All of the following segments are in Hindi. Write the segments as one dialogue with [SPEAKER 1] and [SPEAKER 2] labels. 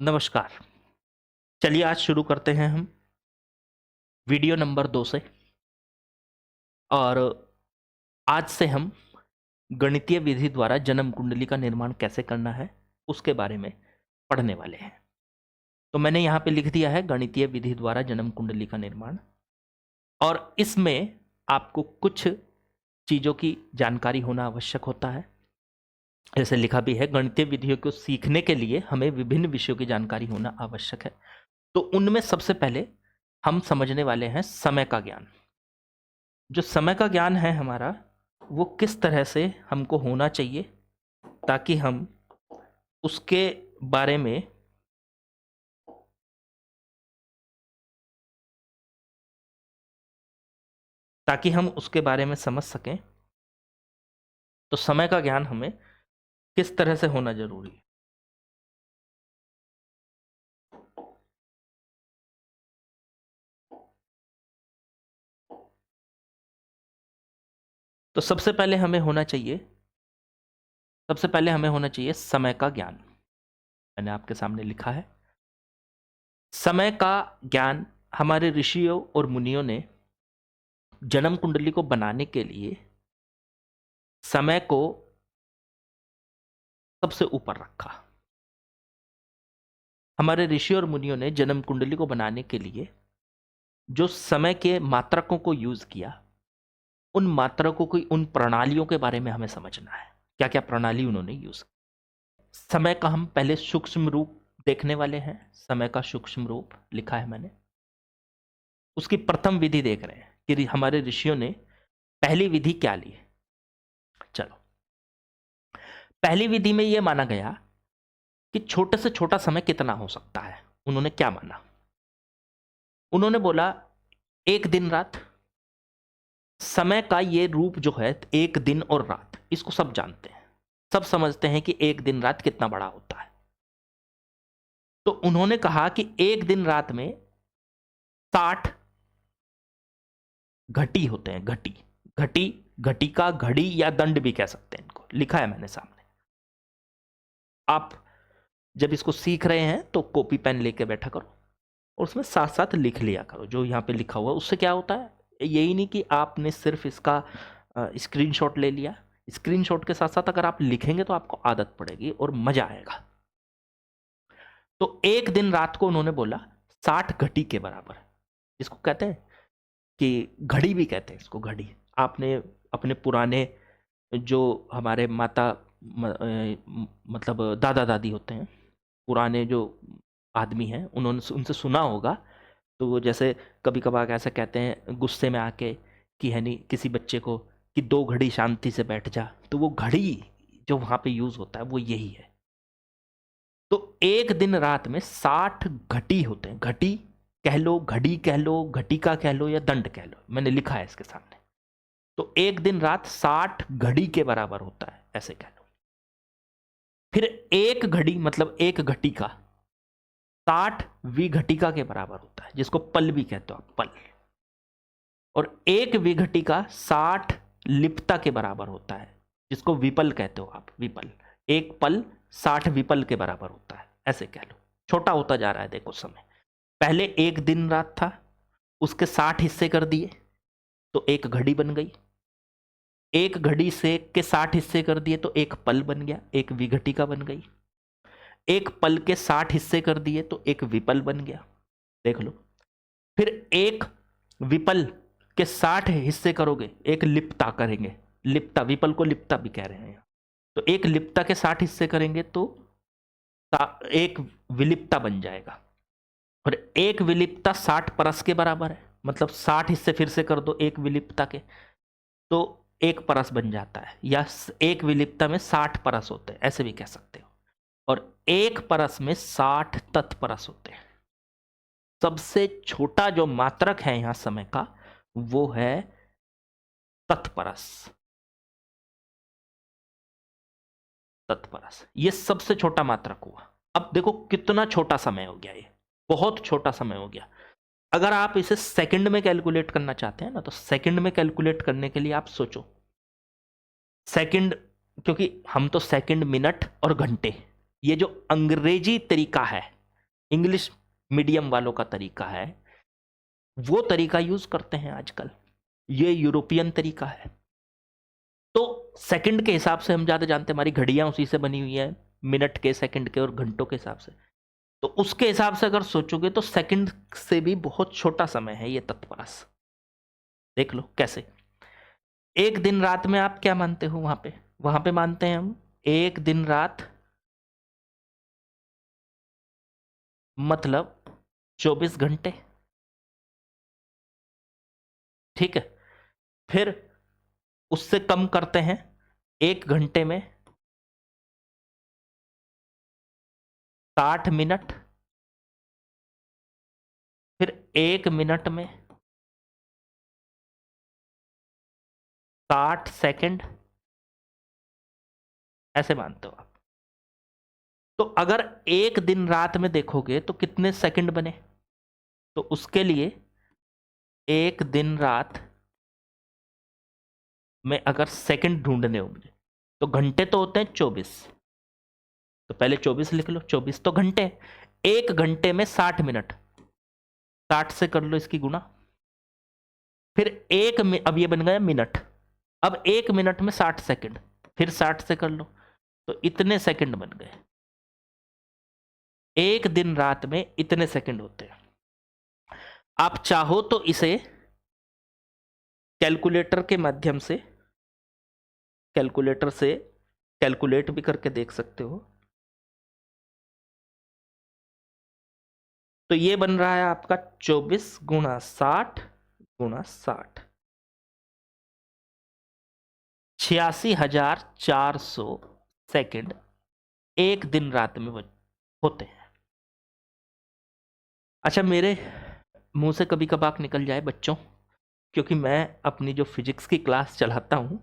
[SPEAKER 1] नमस्कार। चलिए आज शुरू करते हैं हम वीडियो नंबर 2 से। और आज से हम गणितीय विधि द्वारा जन्म कुंडली का निर्माण कैसे करना है उसके बारे में पढ़ने वाले हैं। तो मैंने यहाँ पे लिख दिया है गणितीय विधि द्वारा जन्म कुंडली का निर्माण। और इसमें आपको कुछ चीज़ों की जानकारी होना आवश्यक होता है। जैसे लिखा भी है, गणितीय विधियों को सीखने के लिए हमें विभिन्न विषयों की जानकारी होना आवश्यक है। तो उनमें सबसे पहले हम समझने वाले हैं समय का ज्ञान। जो समय का ज्ञान है हमारा, वो किस तरह से हमको होना चाहिए ताकि हम उसके बारे में समझ सकें। तो समय का ज्ञान हमें किस तरह से होना जरूरी है। तो सबसे पहले हमें होना चाहिए समय का ज्ञान। मैंने आपके सामने लिखा है, समय का ज्ञान हमारे ऋषियों और मुनियों ने जन्म कुंडली को बनाने के लिए समय को सबसे ऊपर रखा। हमारे ऋषि और मुनियों ने जन्म कुंडली को बनाने के लिए जो समय के मात्रकों को यूज किया, उन मात्रकों की, उन प्रणालियों के बारे में हमें समझना है। क्या क्या प्रणाली उन्होंने यूज की। समय का हम पहले सूक्ष्म रूप देखने वाले हैं। समय का सूक्ष्म रूप लिखा है मैंने। उसकी प्रथम विधि देख रहे हैं कि हमारे ऋषियों ने पहली विधि क्या ली। चलो, पहली विधि में यह माना गया कि छोटे से छोटा समय कितना हो सकता है। उन्होंने क्या माना? उन्होंने बोला एक दिन रात। समय का ये रूप जो है, एक दिन और रात, इसको सब जानते हैं, सब समझते हैं कि एक दिन रात कितना बड़ा होता है। तो उन्होंने कहा कि एक दिन रात में 60 घटी होते हैं। घटी, घटी, घटिका, घड़ी या दंड भी कह सकते हैं इनको। लिखा है मैंने सामने। आप जब इसको सीख रहे हैं तो कॉपी पेन लेके बैठा करो और उसमें साथ साथ लिख लिया करो जो यहाँ पे लिखा हुआ है। उससे क्या होता है, यही नहीं कि आपने सिर्फ इसका स्क्रीनशॉट ले लिया। स्क्रीनशॉट के साथ साथ अगर आप लिखेंगे तो आपको आदत पड़ेगी और मजा आएगा। तो एक दिन रात को उन्होंने बोला 60 घटी के बराबर। इसको कहते हैं कि घड़ी भी कहते हैं इसको, घड़ी। आपने अपने पुराने जो हमारे माता मतलब दादा दादी होते हैं, पुराने जो आदमी हैं, उन्होंने उनसे सुना होगा। तो वो जैसे कभी कभार ऐसा कहते हैं गुस्से में आके कि है नहीं किसी बच्चे को कि 2 घड़ी शांति से बैठ जा। तो वो घड़ी जो वहां पे यूज होता है वो यही है। तो एक दिन रात में 60 घटी होते हैं। घटी कह लो, घड़ी कह लो, घटिका कह लो या दंड कह लो, मैंने लिखा है इसके सामने। तो एक दिन रात 60 घड़ी के बराबर होता है, ऐसे कह लो। फिर एक घड़ी मतलब एक घटिका 60 विघटिका के बराबर होता है, जिसको पल भी कहते हो आप, पल। और एक विघटिका 60 लिप्ता के बराबर होता है, जिसको विपल कहते हो आप, विपल। एक पल 60 विपल के बराबर होता है, ऐसे कह लो। छोटा होता जा रहा है देखो समय। पहले एक दिन रात था, उसके 60 हिस्से कर दिए तो एक घड़ी बन गई। एक घड़ी से के 60 हिस्से कर दिए तो एक पल बन गया, एक विघटिका बन गई। एक पल के 60 हिस्से कर दिए तो एक विपल बन गया, देख लो। फिर एक विपल के 60 हिस्से करोगे, एक लिप्ता करेंगे। लिप्ता, विपल को लिप्ता भी कह रहे हैं। तो एक लिप्ता के 60 हिस्से करेंगे तो एक विलिप्ता बन जाएगा। और एक विलिप्ता 60 परस के बराबर है, मतलब 60 हिस्से फिर से कर दो एक विलिप्ता के तो एक परस बन जाता है। या एक विलिप्ता में 60 परस होते हैं, ऐसे भी कह सकते हो। और एक परस में 60 तत्परस होते हैं। सबसे छोटा जो मात्रक है यहां समय का, वो है तत्परस। तत्परस ये सबसे छोटा मात्रक हुआ। अब देखो कितना छोटा समय हो गया, ये बहुत छोटा समय हो गया। अगर आप इसे सेकंड में कैलकुलेट करना चाहते हैं ना, तो सेकंड में कैलकुलेट करने के लिए आप सोचो सेकंड, क्योंकि हम तो सेकंड, मिनट और घंटे, ये जो अंग्रेजी तरीका है इंग्लिश मीडियम वालों का तरीका है, वो तरीका यूज करते हैं आजकल। ये यूरोपियन तरीका है। तो सेकंड के हिसाब से हम ज्यादा जानते हैं, हमारी घड़ियां उसी से बनी हुई है, मिनट के, सेकंड के और घंटों के हिसाब से। तो उसके हिसाब से अगर सोचोगे तो सेकंड से भी बहुत छोटा समय है ये तत्परस। देख लो कैसे। एक दिन रात में आप क्या मानते हो वहां पे मानते हैं हम एक दिन रात मतलब 24 घंटे। ठीक है। फिर उससे कम करते हैं, एक घंटे में 60 मिनट, फिर एक मिनट में 60 सेकंड, ऐसे मानते हो आप। तो अगर एक दिन रात में देखोगे तो कितने सेकंड बने, तो उसके लिए एक दिन रात में अगर सेकंड ढूंढने हो मुझे, तो घंटे तो होते हैं 24, तो पहले 24 लिख लो, 24 तो घंटे। एक घंटे में 60 मिनट, 60 से कर लो इसकी गुणा, फिर अब ये बन गया मिनट। अब एक मिनट में 60 सेकंड, फिर 60 से कर लो, तो इतने सेकंड बन गए। एक दिन रात में इतने सेकंड होते हैं। आप चाहो तो इसे कैलकुलेटर के माध्यम से, कैलकुलेटर से कैलकुलेट भी करके देख सकते हो। तो ये बन रहा है आपका 24 गुणा 60 गुणा 60, 86,400 सेकंड एक दिन रात में होते हैं। अच्छा, मेरे मुंह से कभी कभार निकल जाए बच्चों, क्योंकि मैं अपनी जो फिजिक्स की क्लास चलाता हूँ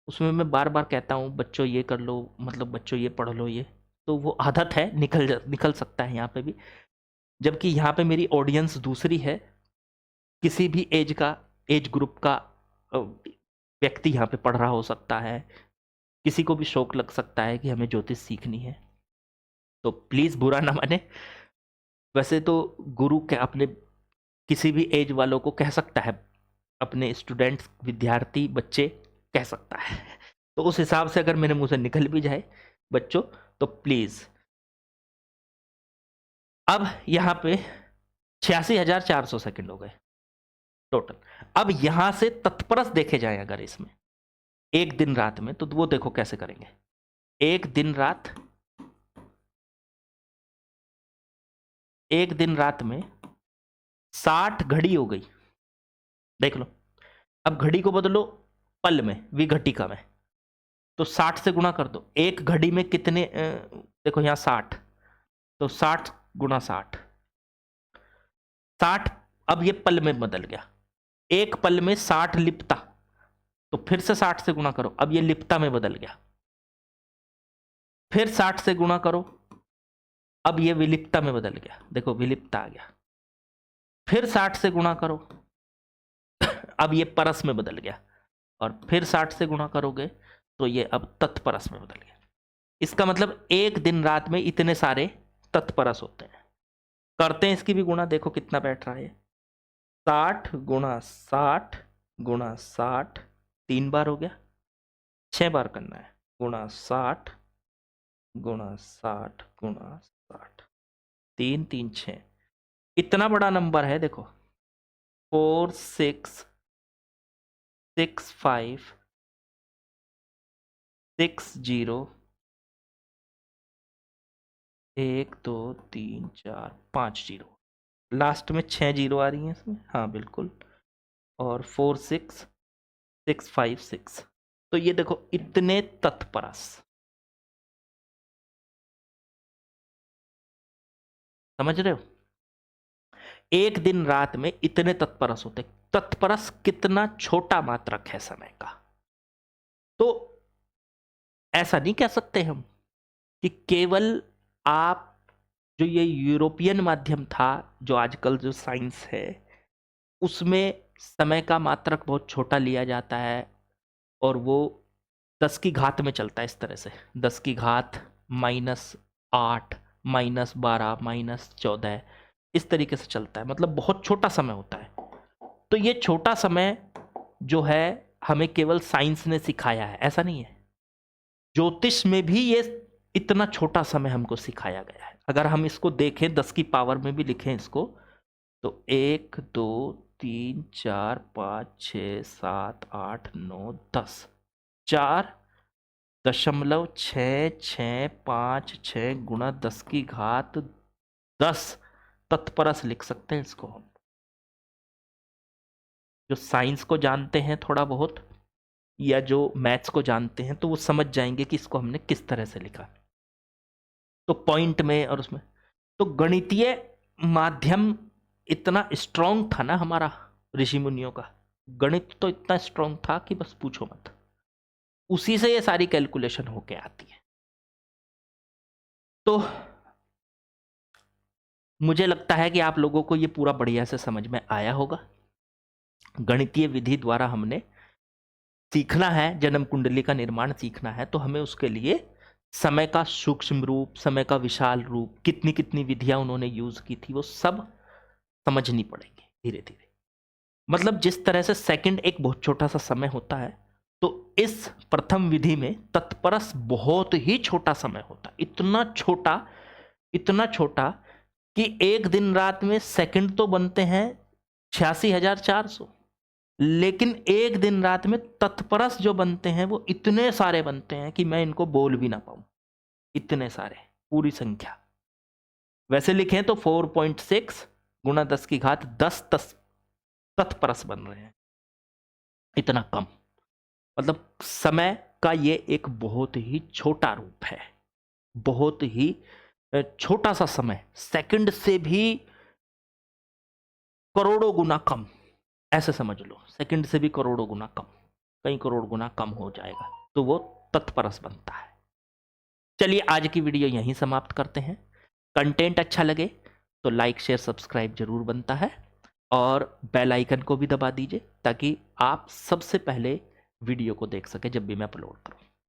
[SPEAKER 1] उसमें मैं बार बार कहता हूँ बच्चों ये कर लो, मतलब बच्चों ये पढ़ लो, ये तो वो आदत है, निकल सकता है यहाँ पे भी। जबकि यहाँ पे मेरी ऑडियंस दूसरी है, किसी भी एज ग्रुप का व्यक्ति यहाँ पे पढ़ रहा हो सकता है, किसी को भी शौक लग सकता है कि हमें ज्योतिष सीखनी है, तो प्लीज बुरा ना माने। वैसे तो गुरु के अपने किसी भी एज वालों को कह सकता है, अपने स्टूडेंट्स, विद्यार्थी, बच्चे कह सकता है। तो उस हिसाब से अगर मेरे मुंह से निकल भी जाए बच्चों, तो प्लीज। अब यहाँ पे 86,400 सेकंड हो गए टोटल। अब यहां से तत्परस देखे जाए अगर इसमें एक दिन रात में, तो वो देखो कैसे करेंगे। एक दिन रात में 60 घड़ी हो गई, देख लो। अब घड़ी को बदलो पल में, विघटिका में, तो 60 से गुणा कर दो। एक घड़ी में कितने देखो यहां 60, तो 60 गुणा 60, 60। अब ये पल में बदल गया, एक पल में 60 लिपता, तो फिर से 60 से गुणा करो, अब ये लिपता में बदल गया, फिर 60 से गुणा करो, अब ये विलिप्ता में बदल गया, देखो विलिप्ता आ गया, फिर 60 से गुणा करो, अब ये परस में बदल गया, और फिर 60 से गुणा करोगे तो ये अब तत्परस में बदल गया। इसका मतलब एक दिन रात में इतने सारे तत्परस होते हैं। करते हैं इसकी भी गुणा, देखो कितना बैठ रहा है। 60 गुणा 60 गुणा 60, 3 बार हो गया, 6 बार करना है, गुणा 60 गुणा 60 गुणा 60, 3 3 6, इतना बड़ा नंबर है देखो, 4 6 6 5 6 0 1 2 3 4 5 जीरो, लास्ट में 6 जीरो आ रही हैं इसमें, हाँ बिल्कुल, और 4 6 6 5 6, तो ये देखो इतने तत्परस, समझ रहे हो। एक दिन रात में इतने तत्परस होते। तत्परस कितना छोटा मात्रक है समय का। तो ऐसा नहीं कह सकते हम कि केवल आप, जो ये यूरोपियन माध्यम था, जो आजकल जो साइंस है उसमें समय का मात्रक बहुत छोटा लिया जाता है, और वो 10 की घात में चलता है, इस तरह से 10 की घात -8 -12 -14 इस तरीके से चलता है, मतलब बहुत छोटा समय होता है। तो ये छोटा समय जो है हमें केवल साइंस ने सिखाया है, ऐसा नहीं है। ज्योतिष में भी ये इतना छोटा समय हमको सिखाया गया है। अगर हम इसको देखें 10 की पावर में भी लिखें इसको, तो 1 2 3 4 5 6 7 8 9 10 4.665 गुणा 10 की घात 10 तत्परस लिख सकते हैं इसको हम। जो साइंस को जानते हैं थोड़ा बहुत, या जो मैथ्स को जानते हैं, तो वो समझ जाएंगे कि इसको हमने किस तरह से लिखा। तो पॉइंट में और उसमें तो गणितीय माध्यम इतना स्ट्रांग था ना हमारा, ऋषि मुनियों का गणित तो इतना स्ट्रांग था कि बस पूछो मत। उसी से ये सारी कैलकुलेशन होके आती है। तो मुझे लगता है कि आप लोगों को ये पूरा बढ़िया से समझ में आया होगा। गणितीय विधि द्वारा हमने सीखना है, जन्म कुंडली का निर्माण सीखना है, तो हमें उसके लिए समय का सूक्ष्म रूप, समय का विशाल रूप, कितनी कितनी विधियां उन्होंने यूज की थी, वो सब समझनी पड़ेगी धीरे धीरे। मतलब जिस तरह से सेकंड एक बहुत छोटा सा समय होता है, तो इस प्रथम विधि में तत्परस बहुत ही छोटा समय होता है। इतना छोटा कि एक दिन रात में सेकंड तो बनते हैं 86,400, लेकिन एक दिन रात में तत्परस जो बनते हैं वो इतने सारे बनते हैं कि मैं इनको बोल भी ना पाऊं, इतने सारे, पूरी संख्या। वैसे लिखें तो 4.6 गुणा 10 की घात 10 तत्परस बन रहे हैं, इतना कम। मतलब समय का ये एक बहुत ही छोटा रूप है, बहुत ही छोटा सा समय, सेकंड से भी करोड़ों गुना कम, ऐसे समझ लो। सेकंड से भी करोड़ों गुना कम, कई करोड़ गुना कम हो जाएगा, तो वो तत्परस बनता है। चलिए आज की वीडियो यहीं समाप्त करते हैं। कंटेंट अच्छा लगे तो लाइक शेयर सब्सक्राइब जरूर बनता है, और बेल आइकन को भी दबा दीजिए ताकि आप सबसे पहले वीडियो को देख सके जब भी मैं अपलोड करूं।